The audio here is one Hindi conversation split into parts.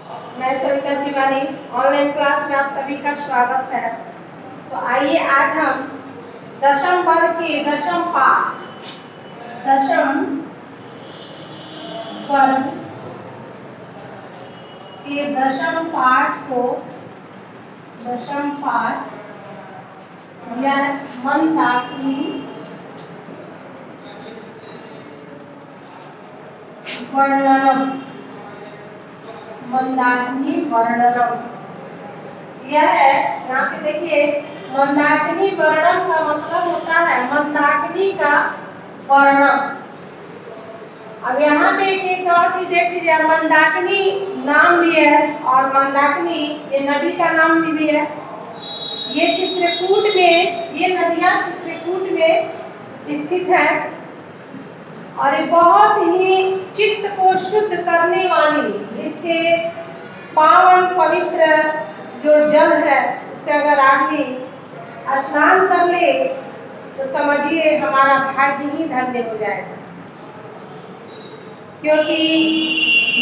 मैं सविता तिवारी। ऑनलाइन क्लास में आप सभी का स्वागत है। तो आइए आज हम दशम वर्ग के दशम पाठ को दशम पाठ यह मंदाकिनी वर्णनम यह है। यहाँ पे देखिए, मंदाकिनी वर्णम का मतलब होता है मंदाकिनी का वर्णन। अब यहाँ पे एक और चीज देख लीजिए, मंदाकिनी नाम भी है और मंदाकिनी ये नदी का नाम भी है। ये चित्रकूट में, ये नदियां चित्रकूट में स्थित है और ये बहुत ही चित्त को शुद्ध करने वाली, इसके पावन पवित्र जो जल है उससे अगर आदमी स्नान कर ले तो समझिए हमारा भाग्य ही धन्य हो जाएगा, क्योंकि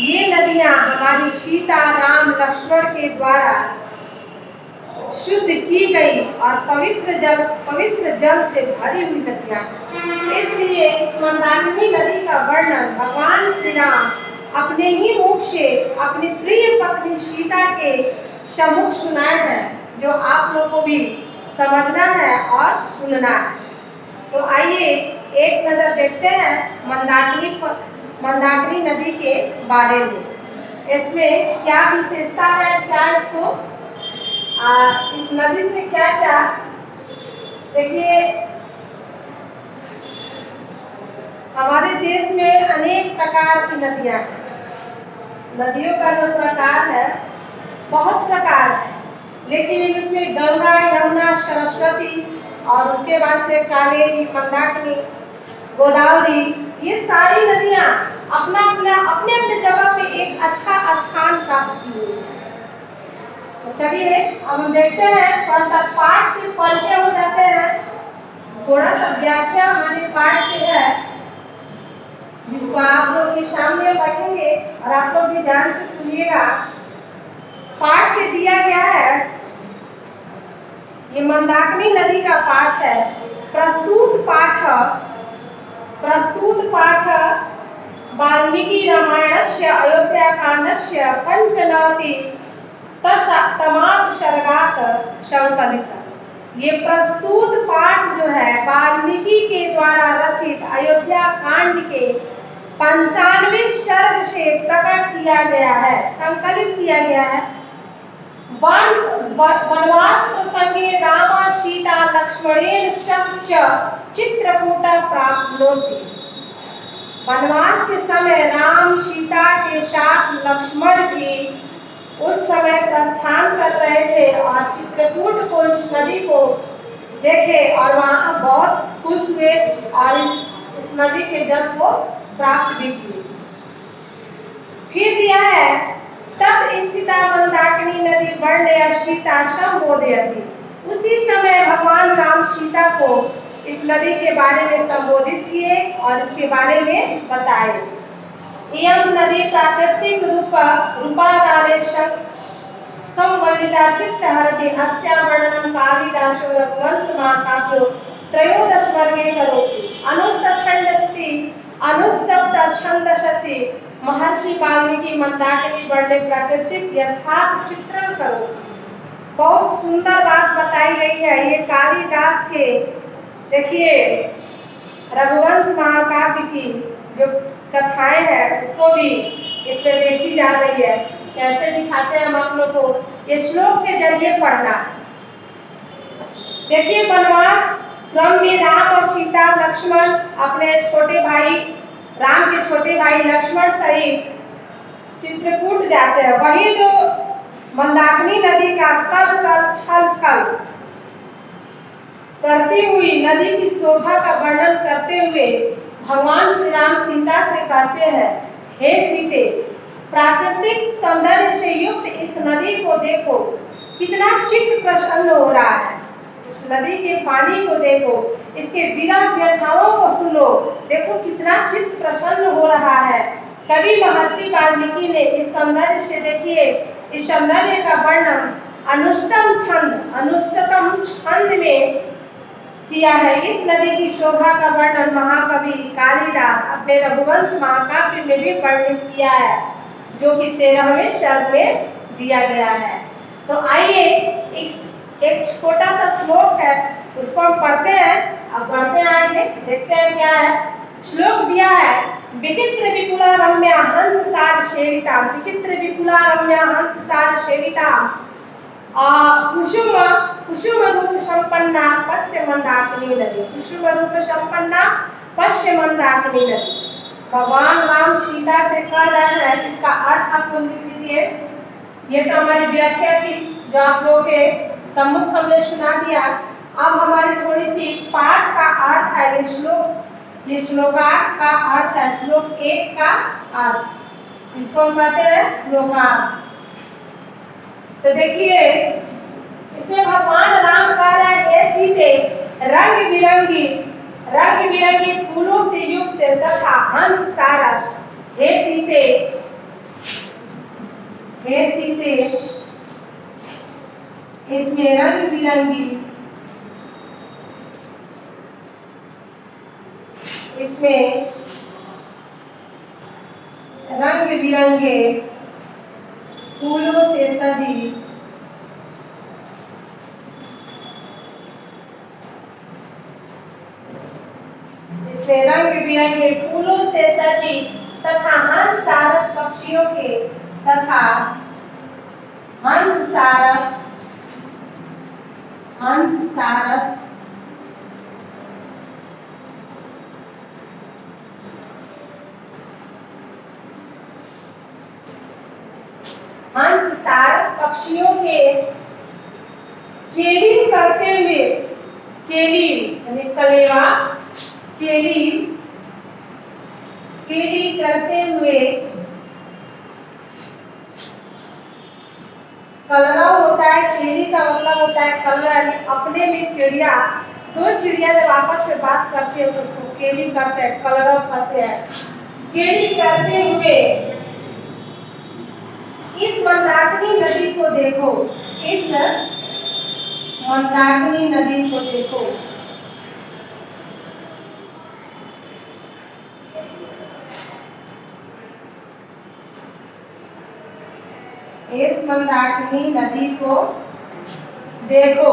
ये नदियां हमारी सीता राम लक्ष्मण के द्वारा शुद्ध की गई और पवित्र जल से भरी हुई नदियां। इसलिए इस मंदाकिनी नदी का वर्णन भगवान श्री राम अपने ही मुख से अपनी प्रिय पत्नी सीता के सम्मुख सुनाए हैं, जो आप लोगों को भी समझना है और सुनना है। तो आइए एक नजर देखते हैं मंदाकिनी नदी के बारे में। इसमें क्या विशेषता है, क्या इसको इस नदी से क्या क्या, देखिए हमारे देश में अनेक प्रकार की नदियां हैं। नदियों का जो प्रकार है बहुत प्रकार है, लेकिन उसमें गंगा, यमुना, सरस्वती और उसके बाद से कावेरी, मंदाकिनी, गोदावरी, ये सारी नदियां अपने अपने जगह पे एक अच्छा स्थान प्राप्त की हुई है। तो चलिए अब हम देखते हैं, थोड़ा सा पाठ से परिचय हो जाते हैं। थोड़ा सा व्याख्या हमारे पाठ से है जिसको आप लोग के सामने रखेंगे और आप लोग भी ध्यान से सुनिएगा। पाठ से दिया गया है, ये मंदाकिनी नदी का पाठ है। प्रस्तुत पाठ वाल्मीकि रामायणस्य अयोध्याकांडस्य पंचनवति तमाद सर्गात संकलित। ये प्रस्तुत पाठ जो है वाल्मीकि के द्वारा रचित अयोध्या कांड के 95 सर्ग से प्रकट किया गया है, संकलित किया गया है। वनवास प्रसंगे राम सीता लक्ष्मणेन सच चित्रकूट प्राप्नोति। वनवास के समय राम सीता के साथ लक्ष्मण भी उस समय प्रस्थान कर रहे थे और चित्रकूट को, इस नदी को देखे और वहां बहुत खुश हुए और इस नदी के जल को प्राप्त भी किए। फिर दिया है, तब स्थिता मंदाकिनी नदी वर्ण्य सीता संबोधयति। उसी समय भगवान राम सीता को इस नदी के बारे में संबोधित किए और इसके बारे में बताए। यह नदी प्राकृतिक रूपाधारे संवर्धिता चित्तहरति। अस्या वर्णनं कालिदासो रघुवंश महाकाव्यो त्रयोदश वर्गे करोति। अनुस्तब्ध छंदसि महर्षि वाल्मीकि मंदाकिनी वर्ण्य प्राकृतिक यथार्थ चित्रण करो। बहुत सुंदर बात बताई गई है। ये कालिदास के, देखिए रघुवंश महाकाव्य की जो कथाएं हैं उसको भी इसमें देखी जा रही है। कैसे दिखाते हैं हम आप लोग को, ये श्लोक के जरिए पढ़ना। देखिए, वनवास क्रम में राम और सीता लक्ष्मण अपने छोटे भाई, राम के छोटे भाई लक्ष्मण सहित चित्रकूट जाते हैं। वही जो मंदाकिनी नदी का कल छल करती हुई नदी की शोभा का वर्णन करते हुए भगवान श्री राम सीता से कहते हैं, हे सीते, प्राकृतिक सौंदर्य से युक्त इस नदी को देखो, कितना चित्त प्रसन्न हो रहा है। उस नदी के पानी को देखो, इसके विरह व्यथाओं को सुनो, देखो कितना चित्त प्रसन्न हो रहा है। कवि महर्षि वाल्मीकि ने इस सौंदर्य से देखिए, इस सौंदर्य का वर्णन अनुष्टतम छंद में किया है। इस नदी की शोभा का वर्णन महाकवि कालिदास अपने रघुवंश महाकाव्य में भी वर्णित किया है, जो कि 13वें सर्ग में दिया गया है। तो आइए एक छोटा सा श्लोक है, उसको हम पढ़ते हैं। अब पढ़ते आएंगे, देखते हैं क्या है। श्लोक दिया है, विचित्र विपुला रम्या हंस सार सेविता, विचित्र विपुला रम्या हंस सार सेविता, कुसुम रूप संपन्ना पश्य मंदाकिनी नदी, कुसुम रूप संपन्ना पश्य मंदाकिनी नदी। भगवान राम सीता से कह रहे हैं, इसका अर्थ आप सुन लीजिए। ये तो हमारी व्याख्या थी जो आप लोगों के सम्मुख हमने सुना दिया। अब हमारी थोड़ी सी पाठ का अर्थ है, ये श्लोकार्थ का अर्थ है, श्लोक 1 का अर्थ, इसको हम कहते हैं श्लोकार्थ। तो देखिए, इसमें भगवान राम कह रहे हैं, हे सीते, रंग बिरंगी फूलों से युक्त तथा हंस सारस, हे सीते, इसमें रंग बिरंगी, इसमें रंग बिरंगे फूलों से सजी रंग बिरंगे फूलों से सजी तथा हंस सारस पक्षियों के तथा हंस सारस पक्षियों के केली करते हुए, केली यानी कलेवा, केली करते हुए, कलरव होता है, केली का मतलब होता है कलरव, यानी अपने में चिड़िया, दो चिड़िया जब आपस में बात करते हैं तो उसको केली करते हैं, कलरव कहते हैं। केली करते हुए इस मंदाकिनी नदी को देखो, इस मंदाकिनी नदी को देखो। इस मंदाकिनी नदी को देखो,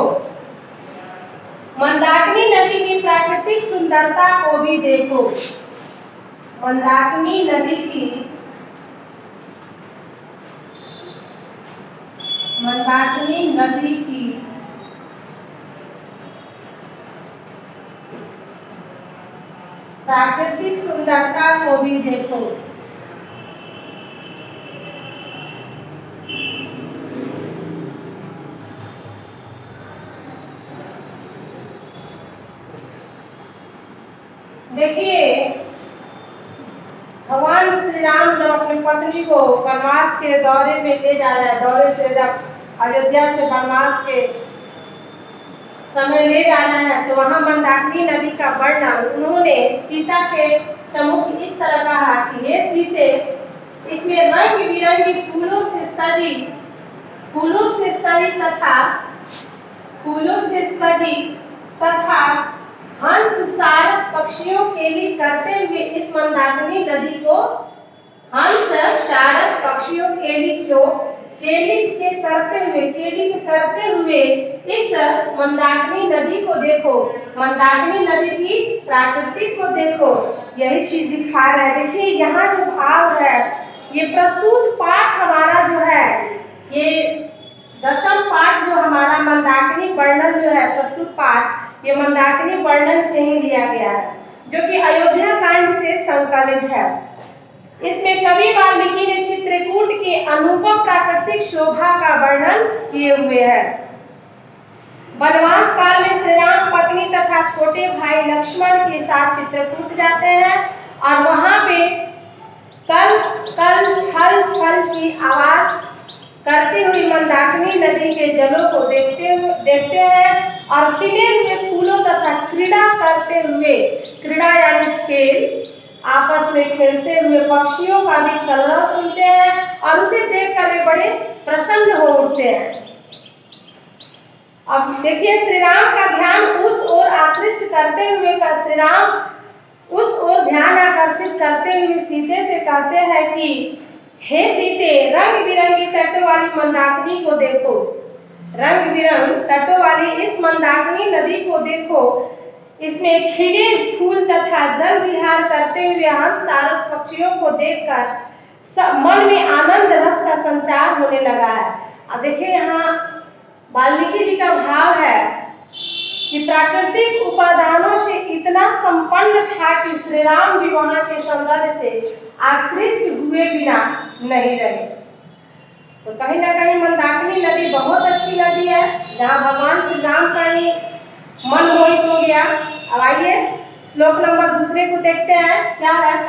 मंदाकिनी नदी की प्राकृतिक सुंदरता को भी देखो, मंदाकिनी नदी की प्राकृतिक सुंदरता को भी देखो। देखिए, भगवान श्री राम जब अपनी पत्नी को वनवास के दौरे में ले जा रहे हैं, दौरे से जब अयोध्या से वनवास के समय ले जाना है, तो वहां मंदाकिनी नदी का वर्णन उन्होंने सीता के सम्मुख इस तरह कहा कि हे सीते, इसमें रंग बिरंगी फूलों से सजी तथा हंस सारस पक्षियों केली करते हुए इस मंदाकिनी नदी को, हंस सारस पक्षियों केली के करते हुए इस मंदाकिनी नदी को देखो, मंदाकिनी नदी की प्रकृति को देखो। यही चीज दिखा रहा है। देखिए, यहाँ जो भाव है, ये प्रस्तुत पाठ हमारा जो है, ये 10वां पाठ जो हमारा मंदाकिनी वर्णन जो है, प्रस्तुत पाठ, ये मंदाकिनी वर्णन से ही लिया गया है, जो कि अयोध्या कांड से संकलित है। इसमें कवि वाल्मीकि ने चित्रकूट की अनुपम प्राकृतिक शोभा का वर्णन किए हुए हैं। वनवास काल में श्री राम पत्नी तथा छोटे भाई लक्ष्मण के साथ चित्रकूट जाते हैं और वहां पे कल छल की आवाज करती हुई मंदाकिनी नदी के जलों को देखते हैं और खिले हुए फूलों तथा क्रीड़ा करते हुए, क्रीड़ा यानी खेल, आपस में खेलते हुए पक्षियों का भी कलरव सुनते हैं और उसे देखकर वे बड़े प्रसन्न हो उठते हैं। अब देखिए श्री राम का ध्यान उस ओर आकृष्ट करते हुए श्री राम उस ओर ध्यान आकर्षित करते हुए सीते से कहते हैं कि हे सीते, रंग बिरंगी तटों वाली मंदाकिनी को देखो, रंग बिरंग तटों वाली इस मंदाकिनी नदी को देखो। इसमें खिले फूल तथा जल विहार करते हुए हम सारस पक्षियों को देखकर मन में आनंद रस का संचार होने लगा है। अब देखिए यहाँ वाल्मीकि जी का भाव है कि प्राकृतिक उपादानों से इतना संपन्न था कि श्री राम भी वहां के सौंदर्य से आकृष्ट हुए बिना नहीं रहे। तो कहीं ना कहीं मंदाकिनी नदी बहुत अच्छी नदी है, जहाँ भगवान श्री राम का ही मन मोहित हो गया। अब आइए श्लोक नंबर दूसरे को देखते हैं, क्या है।